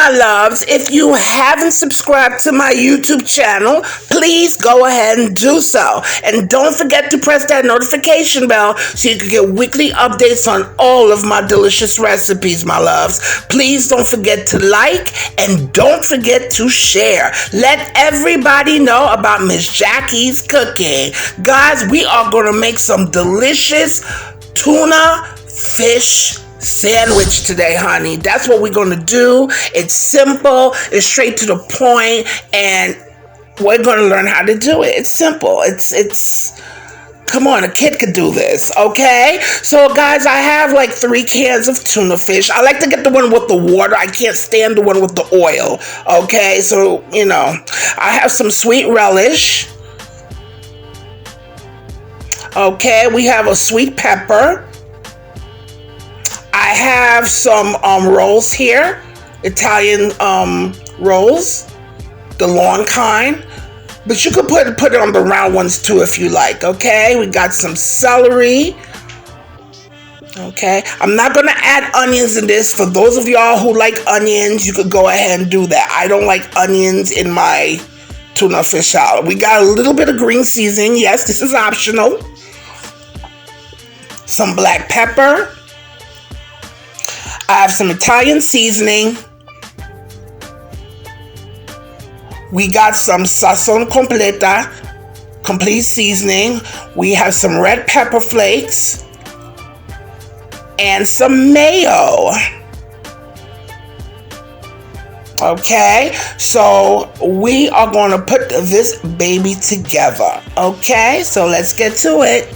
my loves, if you haven't subscribed to my YouTube channel, please go ahead and do so. And don't forget to press that notification bell so you can get weekly updates on all of my delicious recipes, my loves. Please don't forget to like and don't forget to share. Let everybody know about Miss Jackie's cooking. Guys, we are going to make some delicious tuna fish sandwich today, honey. That's what we're going to do. It's simple, it's straight to the point, and we're going to learn how to do it. It's simple. It's come on, a kid could do this, okay? So, guys, I have like 3 cans of tuna fish. I like to get the one with the water. I can't stand the one with the oil, okay? So, you know, I have some sweet relish. Okay, we have a sweet pepper. I have some rolls here, Italian rolls, the long kind, but you could put it on the round ones too if you like. Okay, we got some celery. Okay, I'm not gonna add onions in this. For those of y'all who like onions, you could go ahead and do that. I don't like onions in my tuna fish salad. We got a little bit of green seasoning. Yes, this is optional. Some black pepper. I have some Italian seasoning. We got some sazon completa, complete seasoning. We have some red pepper flakes and some mayo. Okay, so we are going to put this baby together. Okay, so let's get to it.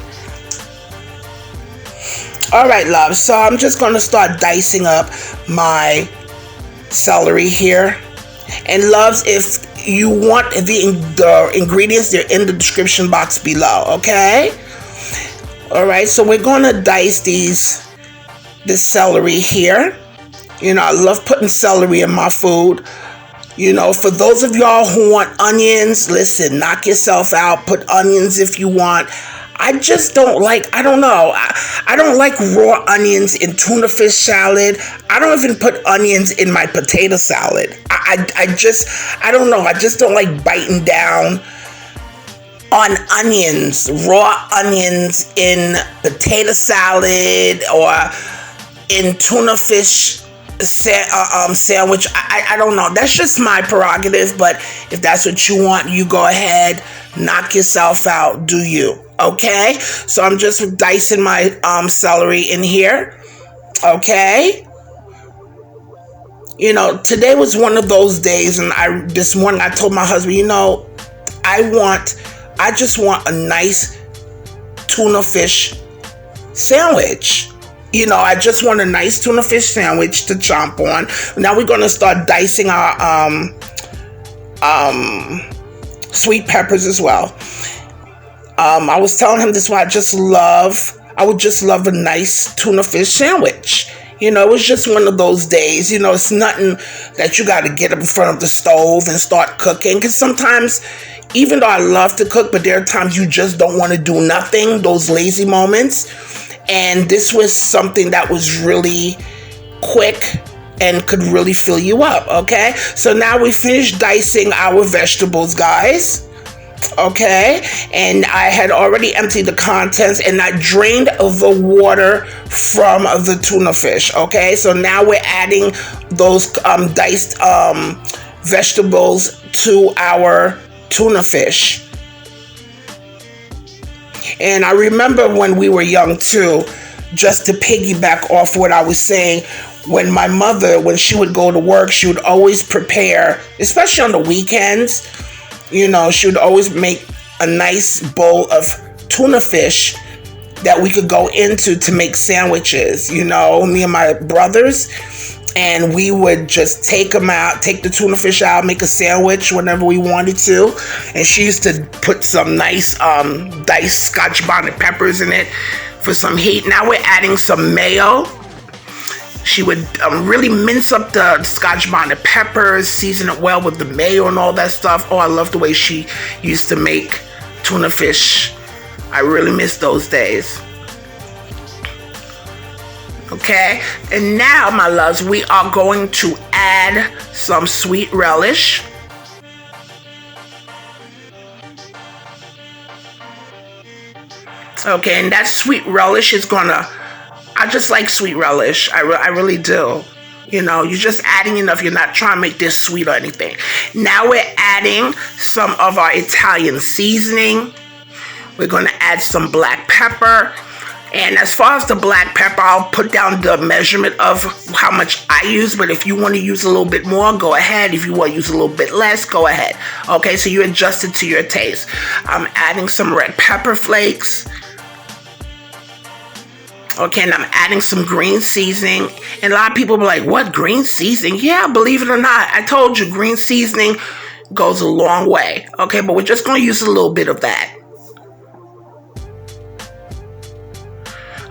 All right, love, so I'm just going to start dicing up my celery here. And loves, if you want the ingredients, they're in the description box below, okay? All right, so we're going to dice this celery here. You know, I love putting celery in my food. You know, for those of y'all who want onions, listen, knock yourself out. Put onions if you want. I just don't like, I don't know, I don't like raw onions in tuna fish salad. I don't even put onions in my potato salad. I don't know, I just don't like biting down on onions, raw onions in potato salad or in tuna fish sandwich. I don't know, that's just my prerogative, but if that's what you want, you go ahead, knock yourself out, do you? Okay, so I'm just dicing my celery in here. Okay, you know, today was one of those days, and this morning I told my husband, you know, I just want a nice tuna fish sandwich. You know, I just want a nice tuna fish sandwich to chomp on. Now we're gonna start dicing our sweet peppers as well. I was telling him this one, I would just love a nice tuna fish sandwich. You know, it was just one of those days. You know, it's nothing that you got to get up in front of the stove and start cooking. Because sometimes, even though I love to cook, but there are times you just don't want to do nothing, those lazy moments. And this was something that was really quick and could really fill you up, okay? So now we finished dicing our vegetables, guys. Okay, and I had already emptied the contents and I drained the water from the tuna fish. Okay, so now we're adding those diced vegetables to our tuna fish. And I remember when we were young too, just to piggyback off what I was saying, when my mother, when she would go to work, she would always prepare, especially on the weekends. You know, she would always make a nice bowl of tuna fish that we could go into to make sandwiches, you know, me and my brothers. And we would just take the tuna fish out, make a sandwich whenever we wanted to. And she used to put some nice diced Scotch bonnet peppers in it for some heat. Now we're adding some mayo. She would really mince up the Scotch bonnet peppers, season it well with the mayo and all that stuff. Oh, I love the way she used to make tuna fish. I really miss those days. Okay, and now, my loves, we are going to add some sweet relish. Okay, and that sweet relish is gonna, I just like sweet relish. I really do. You know, you're just adding enough. You're not trying to make this sweet or anything. Now we're adding some of our Italian seasoning. We're going to add some black pepper. And as far as the black pepper, I'll put down the measurement of how much I use. But if you want to use a little bit more, go ahead. If you want to use a little bit less, go ahead. Okay, so you adjust it to your taste. I'm adding some red pepper flakes. Okay, and I'm adding some green seasoning. And a lot of people be like, what, green seasoning? Yeah, believe it or not, I told you green seasoning goes a long way. Okay, but we're just going to use a little bit of that.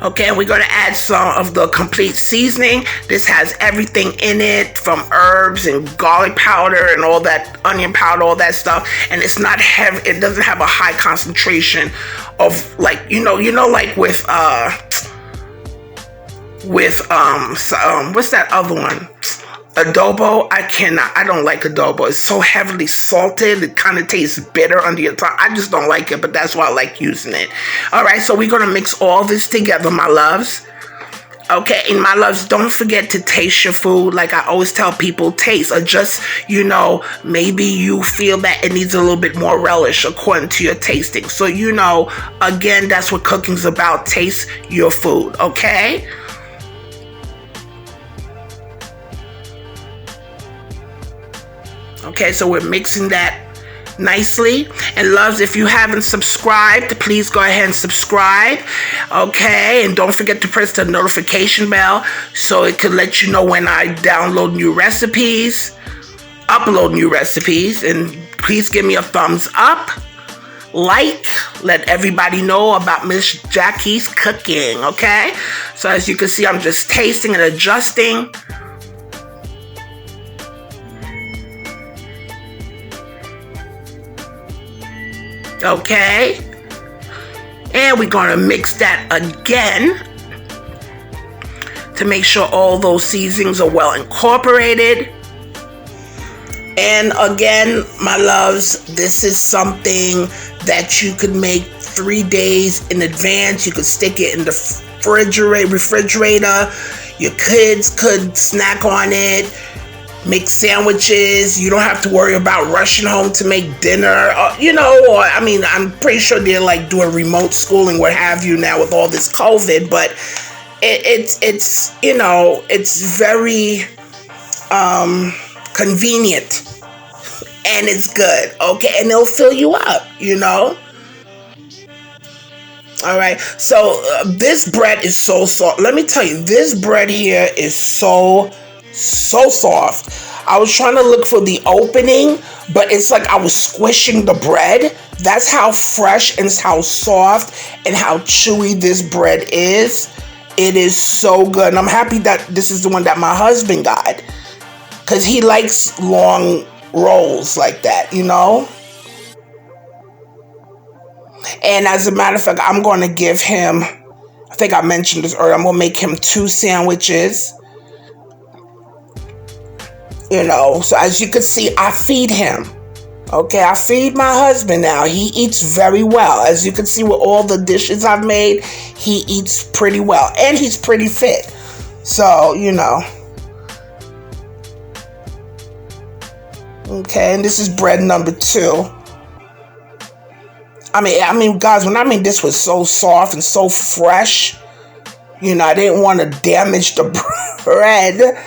Okay, and we're going to add some of the complete seasoning. This has everything in it, from herbs and garlic powder and all that, onion powder, all that stuff. And it's not heavy. It doesn't have a high concentration of, like, you know, like with what's that other one? Adobo. I don't like adobo. It's so heavily salted. It kind of tastes bitter under your tongue. I just don't like it, but that's why I like using it. All right, so we're going to mix all this together, my loves. Okay, and my loves, don't forget to taste your food. Like I always tell people, taste. Or just, you know, maybe you feel that it needs a little bit more relish according to your tasting. So, you know, again, that's what cooking's about. Taste your food, okay? Okay, so we're mixing that nicely. And loves, if you haven't subscribed, please go ahead and subscribe. Okay, and don't forget to press the notification bell so it can let you know when I download new recipes, upload new recipes. And please give me a thumbs up, like, let everybody know about Miss Jackie's cooking. Okay, so as you can see, I'm just tasting and adjusting. Okay, and we're going to mix that again to make sure all those seasonings are well incorporated. And again, my loves, this is something that you could make 3 days in advance. You could stick it in the refrigerator. Your kids could snack on it. Make sandwiches. You don't have to worry about rushing home to make dinner, you know, or I mean, I'm pretty sure they're like doing remote schooling, what have you now with all this COVID, but it's you know, it's very convenient and it's good, okay, and it'll fill you up, you know. All right, so this bread is so soft. Let me tell you, this bread here is so soft. I was trying to look for the opening, but it's like I was squishing the bread. That's how fresh and how soft and how chewy this bread is. It is so good. And I'm happy that this is the one that my husband got, because he likes long rolls like that, you know. And as a matter of fact, I'm going to give him, I think I mentioned this earlier, I'm going to make him 2 sandwiches. You know, so as you can see, I feed him. Okay, I feed my husband now. He eats very well. As you can see with all the dishes I've made, he eats pretty well. And he's pretty fit. So, you know. Okay, and this is bread number 2. I mean, guys, when I mean this was so soft and so fresh, you know, I didn't want to damage the bread.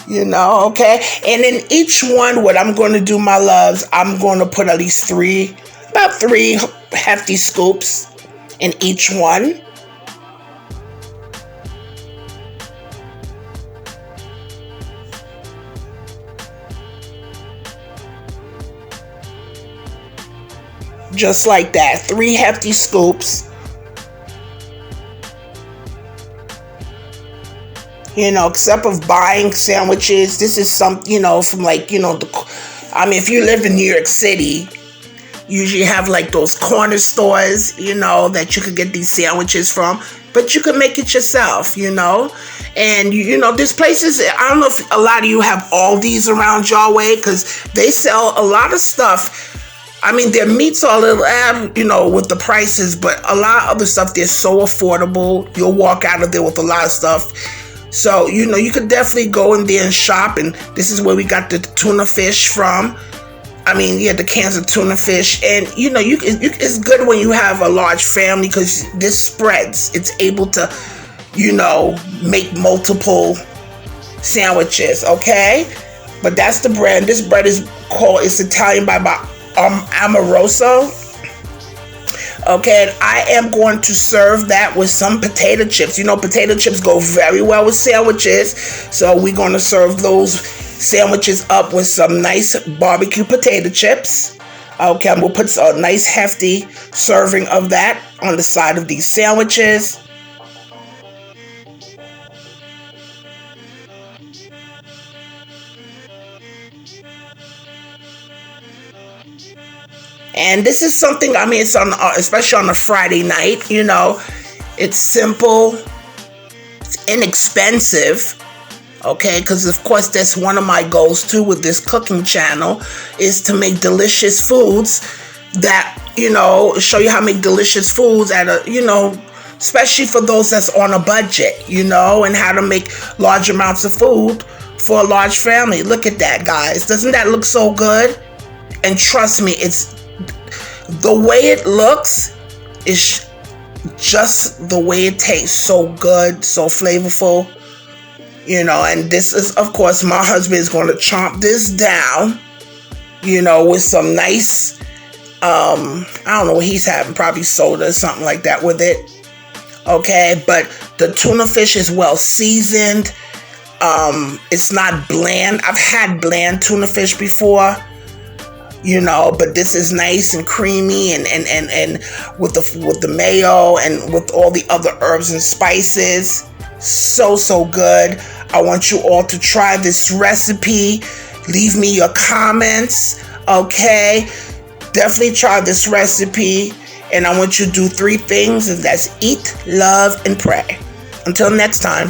You know, okay? And in each one, what I'm going to do, my loves, I'm going to put at least about 3 hefty scoops in each one. Just like that, 3 hefty scoops. You know, except of buying sandwiches, this is some, you know, from like, you know, if you live in New York City, you usually have like those corner stores, you know, that you could get these sandwiches from, but you could make it yourself, you know, And you know, there's places, I don't know if a lot of you have all these around your way, because they sell a lot of stuff. I mean, their meats are a little, you know, with the prices, but a lot of other stuff, they're so affordable. You'll walk out of there with a lot of stuff. So, you know, you could definitely go in there and shop. And this is where we got the tuna fish from. I mean, yeah, the cans of tuna fish. And, you know, it's good when you have a large family, because this spreads. It's able to, you know, make multiple sandwiches, okay? But that's the bread. This bread is called, it's Italian by Amoroso. Okay, and I am going to serve that with some potato chips. You know, potato chips go very well with sandwiches. So we're going to serve those sandwiches up with some nice barbecue potato chips. Okay, I'm going to put a nice hefty serving of that on the side of these sandwiches. And this is something, I mean, it's on, especially on a Friday night, you know, it's simple, it's inexpensive, okay, because of course that's one of my goals too with this cooking channel, is to make delicious foods that, you know, show you how to make delicious foods at a, you know, especially for those that's on a budget, you know, and how to make large amounts of food for a large family. Look at that, guys. Doesn't that look so good? And trust me, it's the way it looks is just the way it tastes. So good, so flavorful, you know. And this is, of course, my husband is going to chomp this down, you know, with some nice, I don't know what he's having, probably soda or something like that with it. Okay, but the tuna fish is well seasoned. It's not bland. I've had bland tuna fish before, you know, but this is nice and creamy, and with the mayo and with all the other herbs and spices. So good. I want you all to try this recipe. Leave me your comments, okay? Definitely try this recipe. And I want you to do 3 things, and that's eat, love, and pray. Until next time.